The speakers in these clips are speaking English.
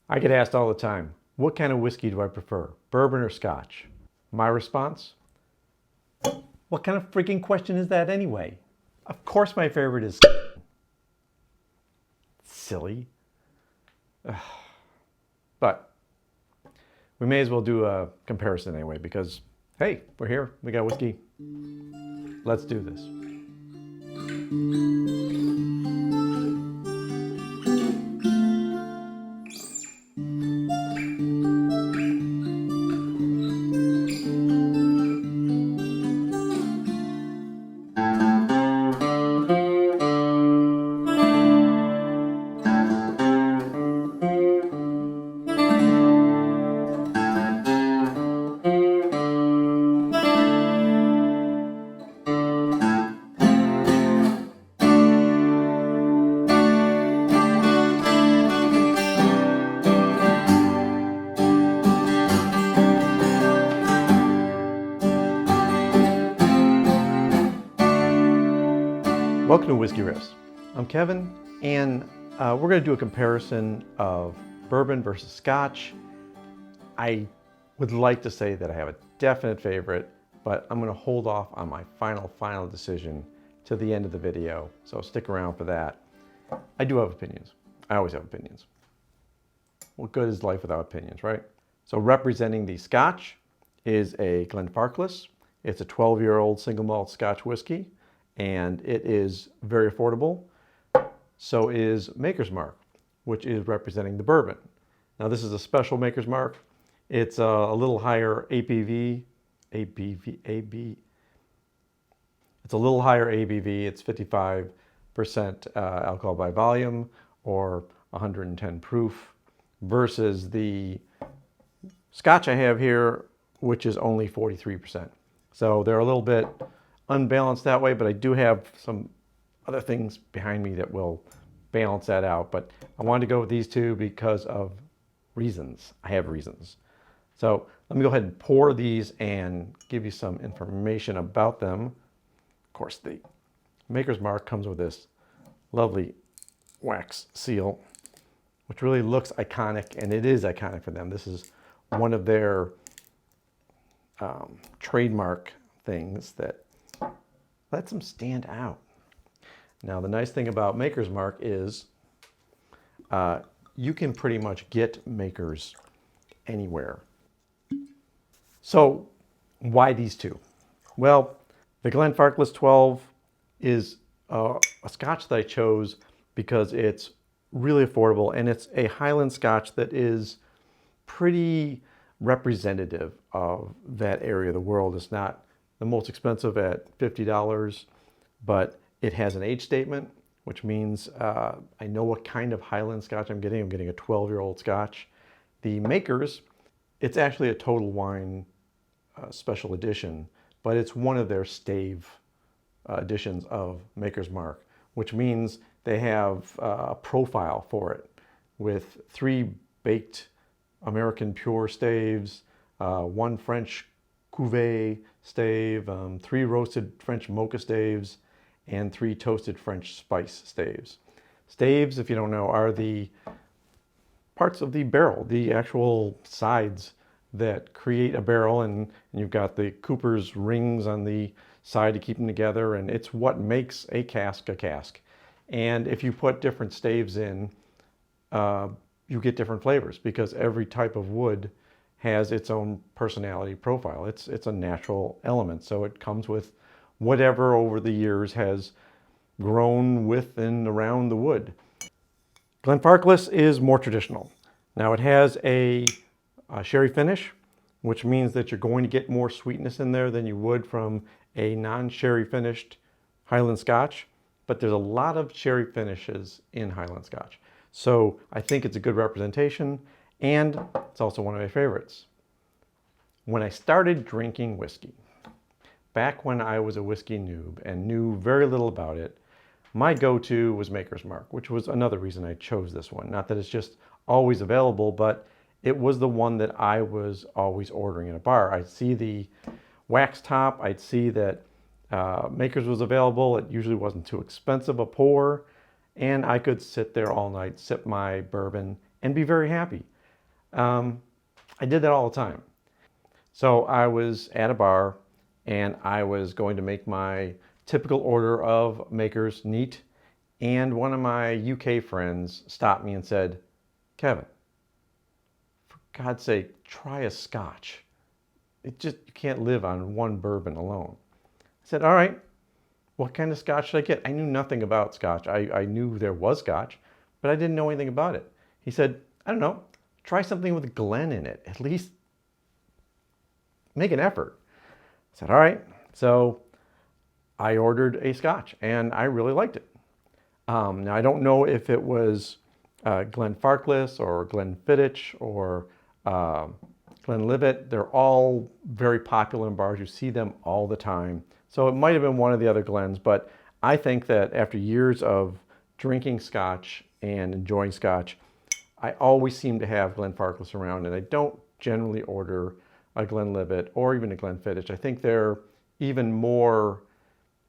I get asked all the time, what kind of whiskey do I prefer, bourbon or scotch? My response, what kind of freaking question is that anyway? Of course my favorite is silly. But we may as well do a comparison anyway because, hey, we're here, we got whiskey. Let's do this. Welcome to Whisky Riffs. I'm Kevin, and we're going to do a comparison of bourbon versus scotch. I would like to say that I have a definite favorite, but I'm going to hold off on my final decision to the end of the video, so stick around for that. I do have opinions. I always have opinions. What good is life without opinions, right? So representing the scotch is a Glenfarclas. It's a 12-year-old single malt scotch whiskey, and it is very affordable. So is Maker's Mark, which is representing the bourbon. Now this is a special Maker's Mark. It's a little higher ABV. It's a little higher ABV. It's 55% alcohol by volume, or 110 proof, versus the Scotch I have here, which is only 43%. So they're a little bit unbalanced that way, but I do have some other things behind me that will balance that out. But I wanted to go with these two because of reasons. I have reasons. So let me go ahead and pour these and give you some information about them. Of course, the Maker's Mark comes with this lovely wax seal, which really looks iconic, and it is iconic for them. This is one of their trademark things that lets them stand out. Now, the nice thing about Maker's Mark is you can pretty much get Makers anywhere. So why these two? Well, the Glenfarclas 12 is a Scotch that I chose because it's really affordable, and it's a Highland Scotch that is pretty representative of that area of the world. It's not the most expensive at $50, but it has an age statement, which means I know what kind of Highland Scotch I'm getting. I'm getting a 12-year-old Scotch. The Makers, it's actually a Total Wine special edition, but it's one of their stave editions of Maker's Mark, which means they have a profile for it with 3 baked American pure staves, 1 French cuvee stave, 3 roasted French mocha staves, and 3 toasted French spice staves. Staves, if you don't know, are the parts of the barrel, the actual sides that create a barrel, and you've got the cooper's rings on the side to keep them together, and it's what makes a cask a cask. And if you put different staves in, you get different flavors because every type of wood has its own personality profile. It's a natural element, so it comes with whatever over the years has grown with and around the wood. Glenfarclas is more traditional. Now it has a sherry finish, which means that you're going to get more sweetness in there than you would from a non-sherry finished Highland Scotch, but there's a lot of sherry finishes in Highland Scotch. So I think it's a good representation, and it's also one of my favorites. When I started drinking whiskey, back when I was a whiskey noob and knew very little about it, my go-to was Maker's Mark, which was another reason I chose this one. Not that it's just always available, but it was the one that I was always ordering in a bar. I'd see the wax top, I'd see that Maker's was available. It usually wasn't too expensive a pour, and I could sit there all night, sip my bourbon, and be very happy. I did that all the time. So I was at a bar and I was going to make my typical order of Maker's Neat, and one of my UK friends stopped me and said, Kevin, for God's sake, try a Scotch. You can't live on one bourbon alone. I said, all right, what kind of Scotch should I get? I knew nothing about Scotch. I knew there was Scotch, but I didn't know anything about it. He said, I don't know, try something with Glen in it. At least make an effort. I said, all right. So I ordered a Scotch and I really liked it. Now I don't know if it was Glenfarclas or Glenfiddich or Glenlivet. They're all very popular in bars. You see them all the time. So it might have been one of the other Glens, but I think that after years of drinking Scotch and enjoying Scotch, I always seem to have Glenfarclas around, and I don't generally order a Glenlivet or even a Glenfiddich. I think they're even more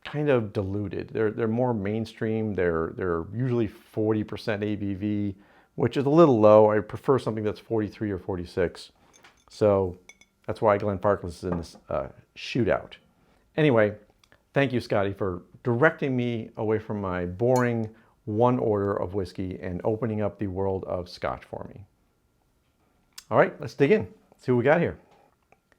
kind of diluted. They're more mainstream. They're usually 40% ABV, which is a little low. I prefer something that's 43 or 46. So that's why Glenfarclas is in this shootout. Anyway, thank you, Scotty, for directing me away from my boring one order of whiskey and opening up the world of Scotch for me. All right, let's dig in. See what we got here.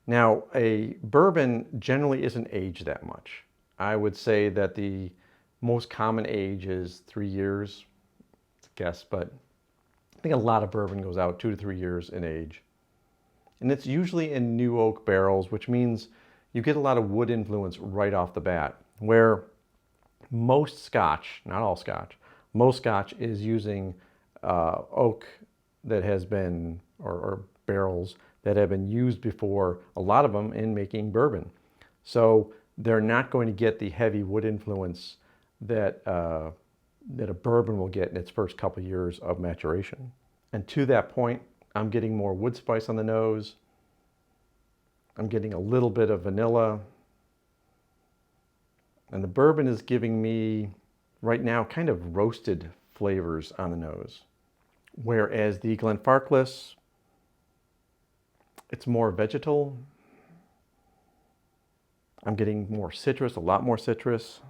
Now, a bourbon generally isn't aged that much. I would say that the most common age is 3 years. It's a guess, but I think a lot of bourbon goes out 2 to 3 years in age. And it's usually in new oak barrels, which means you get a lot of wood influence right off the bat, where most Scotch, not all Scotch, most Scotch is using oak that has been, or barrels that have been used before, a lot of them in making bourbon. So they're not going to get the heavy wood influence that that a bourbon will get in its first couple of years of maturation. And to that point, I'm getting more wood spice on the nose. I'm getting a little bit of vanilla. And the bourbon is giving me, right now, kind of roasted flavors on the nose. Whereas the Glenfarclas, it's more vegetal. I'm getting more citrus, a lot more citrus.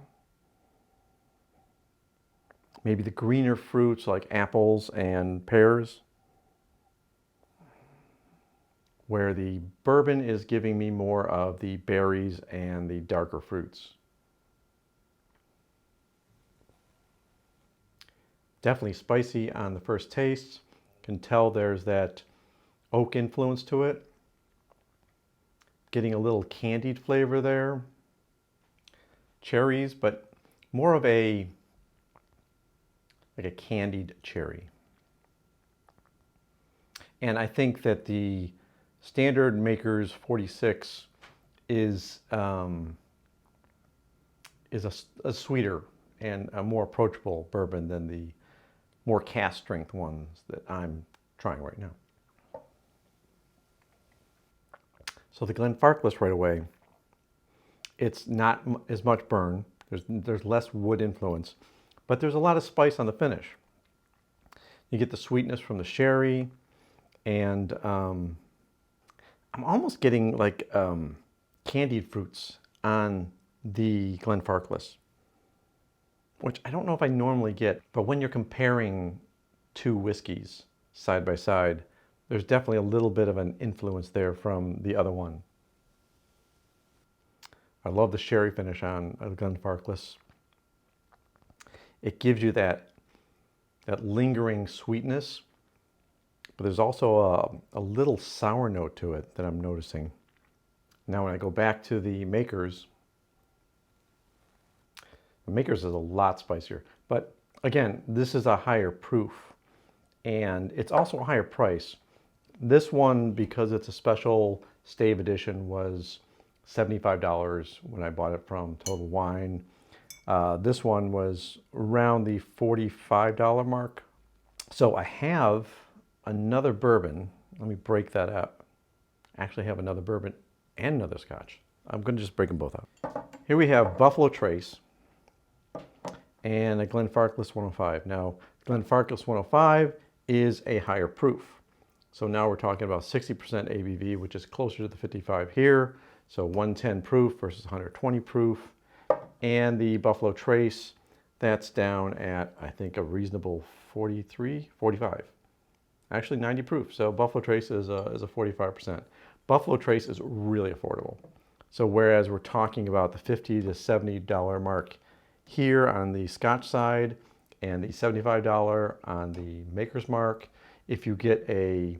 Maybe the greener fruits like apples and pears. Where the bourbon is giving me more of the berries and the darker fruits. Definitely spicy on the first taste. Can tell there's that oak influence to it. Getting a little candied flavor there. Cherries, but more of a candied cherry. And I think that the standard Maker's 46 is a sweeter and a more approachable bourbon than the more cask strength ones that I'm trying right now. So the Glenfarclas right away, it's not as much burn. There's less wood influence, but there's a lot of spice on the finish. You get the sweetness from the sherry, and I'm almost getting like candied fruits on the Glenfarclas, which I don't know if I normally get, but when you're comparing two whiskeys side by side, there's definitely a little bit of an influence there from the other one. I love the sherry finish on Glenfarclas. It gives you that lingering sweetness, but there's also a little sour note to it that I'm noticing. Now when I go back to the Maker's, the Maker's is a lot spicier, but again, this is a higher proof and it's also a higher price. This one, because it's a special stave edition, was $75 when I bought it from Total Wine. This one was around the $45 mark. So I have another bourbon. Let me break that up. I actually have another bourbon and another Scotch. I'm going to just break them both up. Here we have Buffalo Trace and a Glenfarclas 105. Now, Glenfarclas 105 is a higher proof. So now we're talking about 60% ABV, which is closer to the 55 here. So 110 proof versus 120 proof. And the Buffalo Trace, that's down at, I think, a reasonable 43, 45. Actually 90 proof. So Buffalo Trace is a 45%. Buffalo Trace is really affordable. So whereas we're talking about the $50 to $70 mark here on the Scotch side and the $75 on the Maker's Mark, if you get a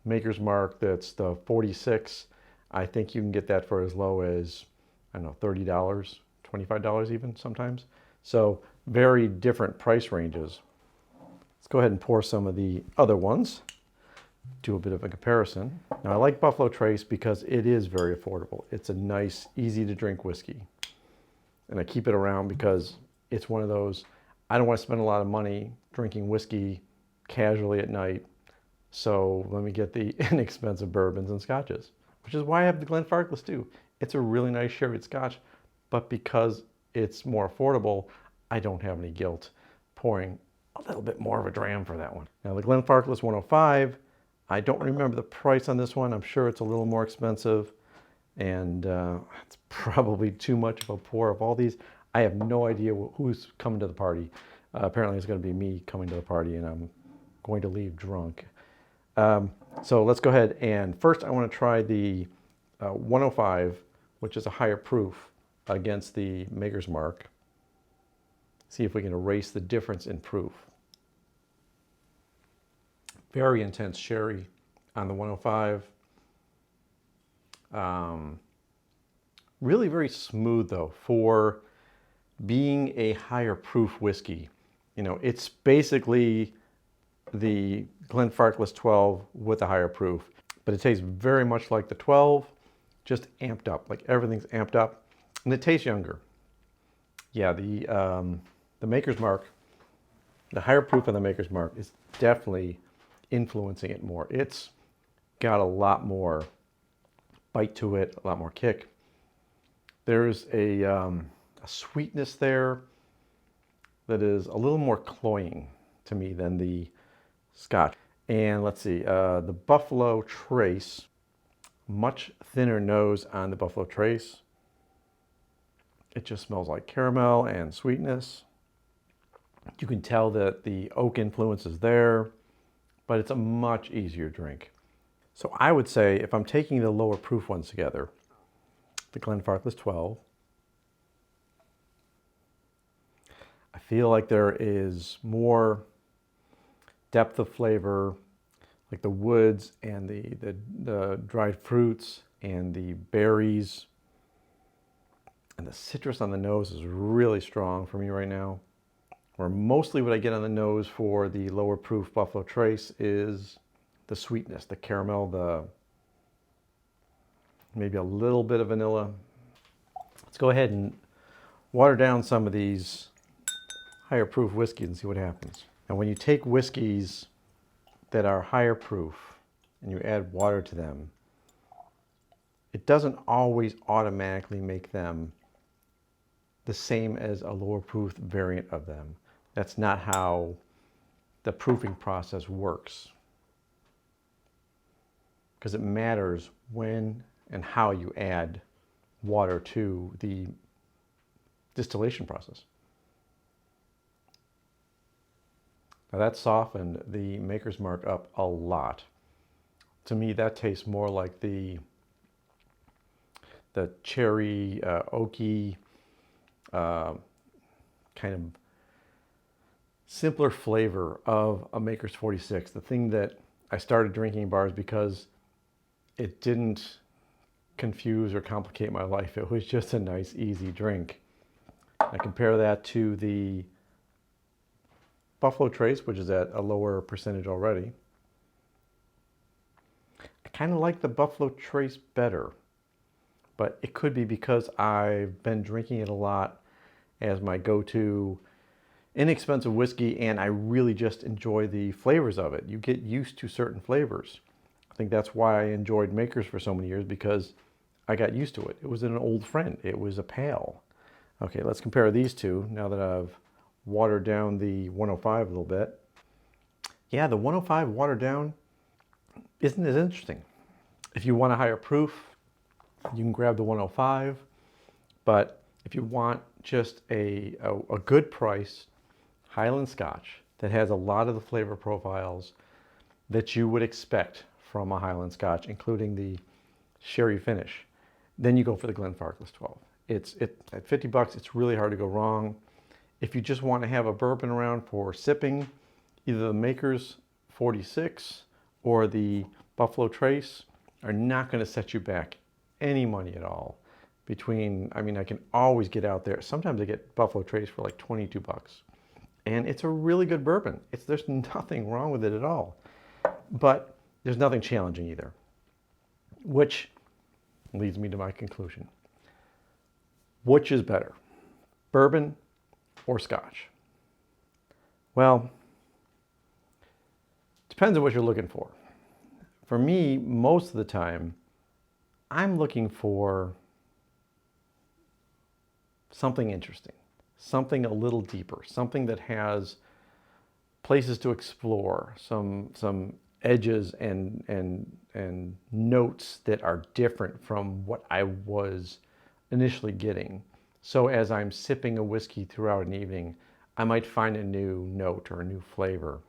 Maker's Mark that's the 46, I think you can get that for as low as, I don't know, $30, $25 even sometimes. So very different price ranges. Let's go ahead and pour some of the other ones, do a bit of a comparison. Now I like Buffalo Trace because it is very affordable. It's a nice, easy to drink whiskey. And I keep it around because it's one of those, I don't want to spend a lot of money drinking whiskey casually at night. So let me get the inexpensive bourbons and scotches, which is why I have the Glenfarclas too. It's a really nice sherried scotch, but because it's more affordable, I don't have any guilt pouring a little bit more of a dram for that one. Now the Glenfarclas 105, I don't remember the price on this one. I'm sure it's a little more expensive, and it's probably too much of a pour of all these. I have no idea who's coming to the party. Apparently it's going to be me coming to the party, and I'm going to leave drunk. So let's go ahead, and first I want to try the 105, which is a higher proof, against the Maker's Mark. See if we can erase the difference in proof. Very intense sherry on the 105. Really very smooth though for being a higher proof whiskey. You know, it's basically the Glenfarclas 12 with a higher proof, but it tastes very much like the 12, just amped up, like everything's amped up, and it tastes younger. Yeah, the Maker's Mark, the higher proof on the Maker's Mark is definitely influencing it more. It's got a lot more bite to it, a lot more kick. There's a sweetness there that is a little more cloying to me than the Scotch. And let's see, the Buffalo Trace, much thinner nose on the Buffalo Trace. It just smells like caramel and sweetness. You can tell that the oak influence is there, but it's a much easier drink. So I would say if I'm taking the lower proof ones together, the Glenfarclas 12, I feel like there is more depth of flavor, like the woods and the dried fruits and the berries. And the citrus on the nose is really strong for me right now. Where mostly what I get on the nose for the lower proof Buffalo Trace is the sweetness, the caramel, maybe a little bit of vanilla. Let's go ahead and water down some of these higher proof whiskeys and see what happens. And when you take whiskeys that are higher proof and you add water to them, it doesn't always automatically make them the same as a lower proof variant of them. That's not how the proofing process works. Because it matters when and how you add water to the distillation process. Now that softened the Maker's Mark up a lot. To me, that tastes more like the cherry, oaky, kind of simpler flavor of a Maker's 46. The thing that I started drinking in bars because it didn't confuse or complicate my life. It was just a nice, easy drink. I compare that to the Buffalo Trace, which is at a lower percentage already. I kind of like the Buffalo Trace better, but it could be because I've been drinking it a lot as my go-to inexpensive whiskey, and I really just enjoy the flavors of it. You get used to certain flavors. I think that's why I enjoyed Makers for so many years, because I got used to it. It was an old friend. It was a pal. Okay, let's compare these two now that I've watered down the 105 a little bit. Yeah, the 105 watered down isn't as interesting. If you want a higher proof, you can grab the 105, but if you want just a good price Highland Scotch that has a lot of the flavor profiles that you would expect from a Highland Scotch, including the sherry finish, then you go for the Glenfarclas 12. At 50 bucks, it's really hard to go wrong. If you just want to have a bourbon around for sipping, either the Maker's 46 or the Buffalo Trace are not going to set you back any money at all. I can always get out there. Sometimes I get Buffalo Trace for like 22 bucks. And it's a really good bourbon. There's nothing wrong with it at all. But there's nothing challenging either. Which leads me to my conclusion. Which is better, bourbon or Scotch? Well, depends on what you're looking for. For me, most of the time, I'm looking for something interesting, something a little deeper, something that has places to explore, some edges and notes that are different from what I was initially getting. So as I'm sipping a whiskey throughout an evening, I might find a new note or a new flavor.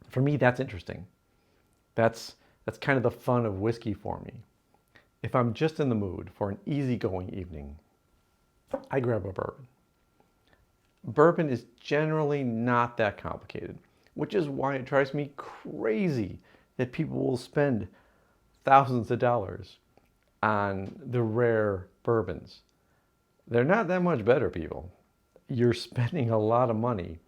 For me, that's interesting. That's kind of the fun of whiskey for me. If I'm just in the mood for an easygoing evening, I grab a bourbon. Bourbon is generally not that complicated, which is why it drives me crazy that people will spend thousands of dollars on the rare bourbons. They're not that much better, people. You're spending a lot of money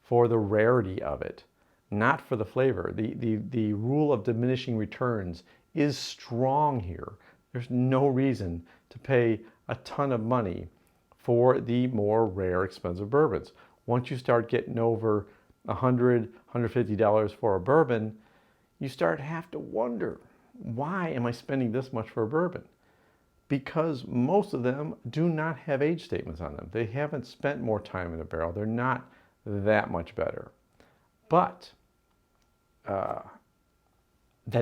for the rarity of it, not for the flavor. The rule of diminishing returns is strong here. There's no reason to pay a ton of money for the more rare, expensive bourbons. Once you start getting over $100, $150 for a bourbon, you start to have to wonder, why am I spending this much for a bourbon? Because most of them do not have age statements on them. They haven't spent more time in a barrel. They're not that much better. But that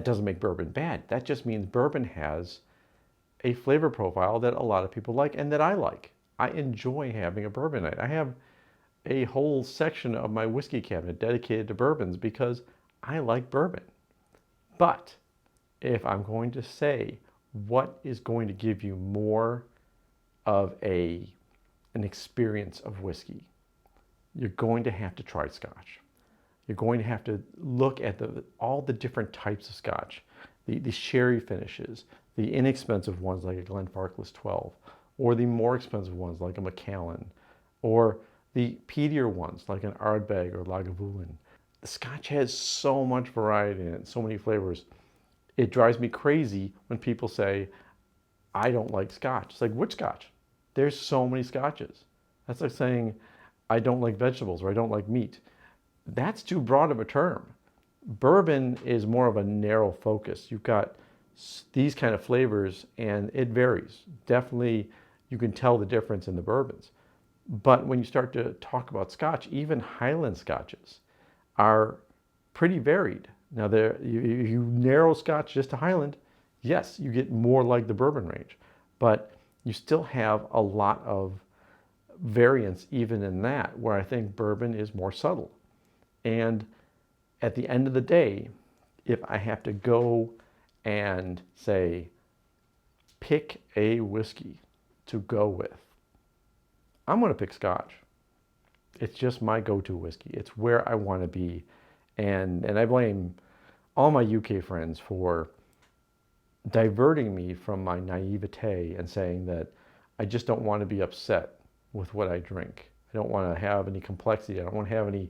doesn't make bourbon bad. That just means bourbon has a flavor profile that a lot of people like and that I like. I enjoy having a bourbon night. I have a whole section of my whiskey cabinet dedicated to bourbons because I like bourbon. But if I'm going to say what is going to give you more of an experience of whiskey, you're going to have to try Scotch. You're going to have to look at all the different types of Scotch, the sherry finishes, the inexpensive ones like a Glenfarclas 12, or the more expensive ones like a Macallan, or the peatier ones like an Ardbeg or Lagavulin. The Scotch has so much variety in it, so many flavors. It drives me crazy when people say, I don't like Scotch. It's like, which Scotch? There's so many Scotches. That's like saying, I don't like vegetables or I don't like meat. That's too broad of a term. Bourbon is more of a narrow focus. You've got these kind of flavors and it varies. Definitely, you can tell the difference in the bourbons. But when you start to talk about Scotch, even Highland Scotches are pretty varied. Now, you narrow Scotch just to Highland, yes, you get more like the bourbon range, but you still have a lot of variance even in that, where I think bourbon is more subtle. And at the end of the day, if I have to go and say, pick a whiskey to go with, I'm going to pick Scotch. It's just my go-to whiskey. It's where I want to be. And I blame all my UK friends for diverting me from my naivete and saying that I just don't want to be upset with what I drink. I don't want to have any complexity. I don't want to have any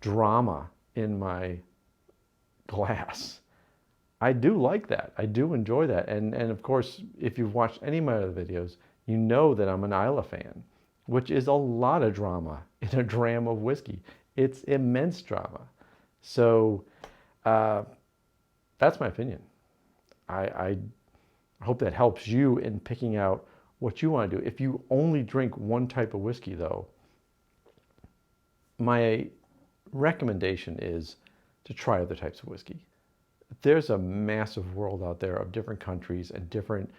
drama in my glass. I do like that. I do enjoy that. And of course, if you've watched any of my other videos, you know that I'm an Islay fan, which is a lot of drama in a dram of whiskey. It's immense drama. So that's my opinion. I hope that helps you in picking out what you want to do. If you only drink one type of whiskey, though, my recommendation is to try other types of whiskey. there's a massive world out there of different countries and different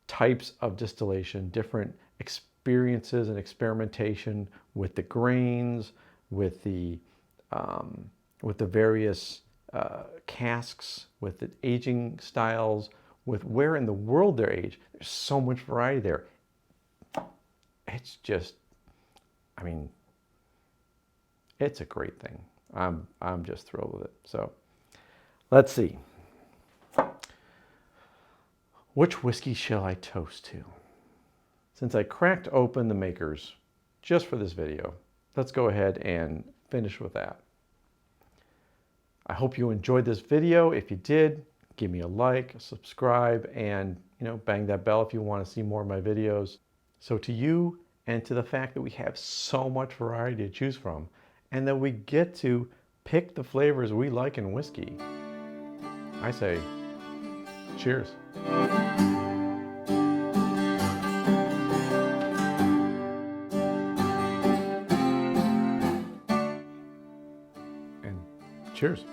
types of distillation, different experiences and experimentation with the grains, with the various casks, with the aging styles, with where in the world they're aged. There's so much variety there. It's just, I mean, it's a great thing. I'm just thrilled with it. So let's see. Which whiskey shall I toast to? Since I cracked open the makers just for this video, let's go ahead and finish with that. I hope you enjoyed this video. If you did, give me a like, subscribe, and bang that bell if you want to see more of my videos. So to you, and to the fact that we have so much variety to choose from, and that we get to pick the flavors we like in whiskey, I say cheers. And cheers.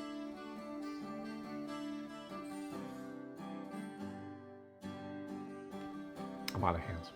I'm out of hands.